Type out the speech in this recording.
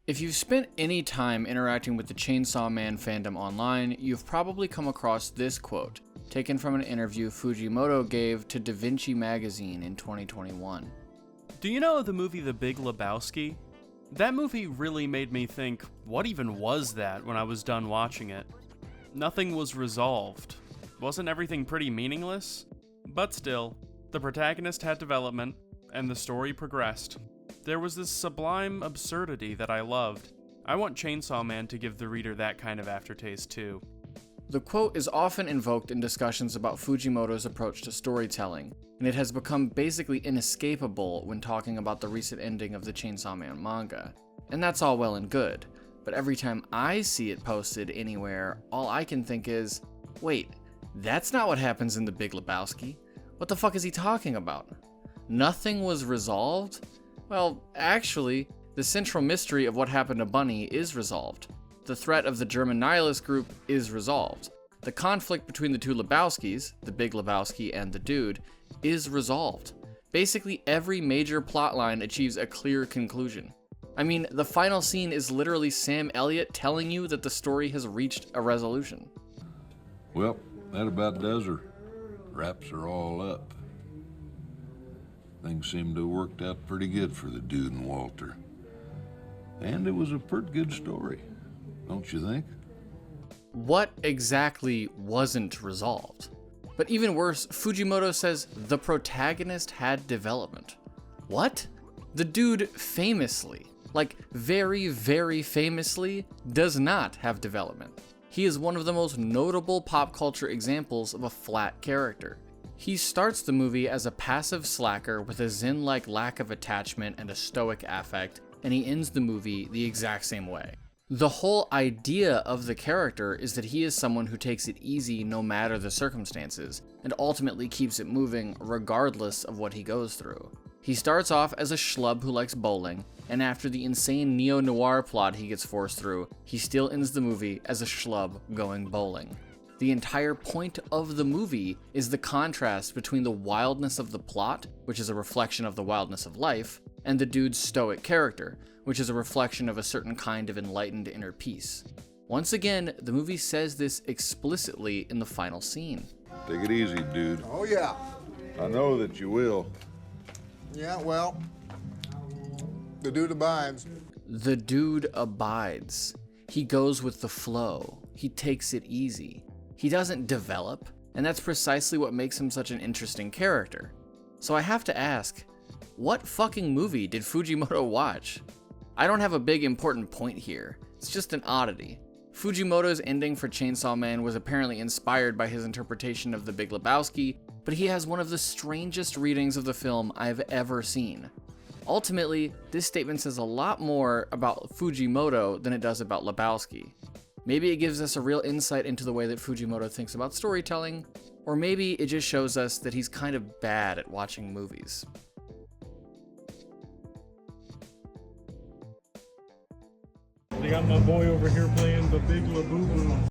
If you've spent any time interacting with the Chainsaw Man fandom online, you've probably come across this quote, taken from an interview Fujimoto gave to Da Vinci magazine in 2021. Do you know the movie The Big Lebowski? That movie really made me think, what even was that when I was done watching it? Nothing was resolved. Wasn't everything pretty meaningless? But still, the protagonist had development, and the story progressed. There was this sublime absurdity that I loved. I want Chainsaw Man to give the reader that kind of aftertaste too. The quote is often invoked in discussions about Fujimoto's approach to storytelling, and it has become basically inescapable when talking about the recent ending of the Chainsaw Man manga. And that's all well and good, but every time I see it posted anywhere, all I can think is, wait, that's not what happens in The Big Lebowski. What the fuck is he talking about? Nothing was resolved? Well, actually, the central mystery of what happened to Bunny is resolved. The threat of the German nihilist group is resolved. The conflict between the two Lebowskis, the Big Lebowski and the Dude, is resolved. Basically, every major plotline achieves a clear conclusion. I mean, the final scene is literally Sam Elliott telling you that the story has reached a resolution. Well, that about does her. Wraps her all up. Things seem to have worked out pretty good for the Dude and Walter. And it was a pretty good story, don't you think? What exactly wasn't resolved? But even worse, Fujimoto says the protagonist had development. What? The Dude famously, like very, very famously, does not have development. He is one of the most notable pop culture examples of a flat character. He starts the movie as a passive slacker with a Zen-like lack of attachment and a stoic affect, and he ends the movie the exact same way. The whole idea of the character is that he is someone who takes it easy no matter the circumstances, and ultimately keeps it moving regardless of what he goes through. He starts off as a schlub who likes bowling, and after the insane neo-noir plot he gets forced through, he still ends the movie as a schlub going bowling. The entire point of the movie is the contrast between the wildness of the plot, which is a reflection of the wildness of life, and the Dude's stoic character, which is a reflection of a certain kind of enlightened inner peace. Once again, the movie says this explicitly in the final scene. Take it easy, Dude. Oh, yeah. I know that you will. Yeah, well, the Dude abides. The Dude abides. He goes with the flow. He takes it easy. He doesn't develop, and that's precisely what makes him such an interesting character. So I have to ask, what fucking movie did Fujimoto watch? I don't have a big important point here. It's just an oddity. Fujimoto's ending for Chainsaw Man was apparently inspired by his interpretation of The Big Lebowski, but he has one of the strangest readings of the film I've ever seen. Ultimately, this statement says a lot more about Fujimoto than it does about Lebowski. Maybe it gives us a real insight into the way that Fujimoto thinks about storytelling, or maybe it just shows us that he's kind of bad at watching movies. They got my boy over here playing the Big LaBoo-Boo.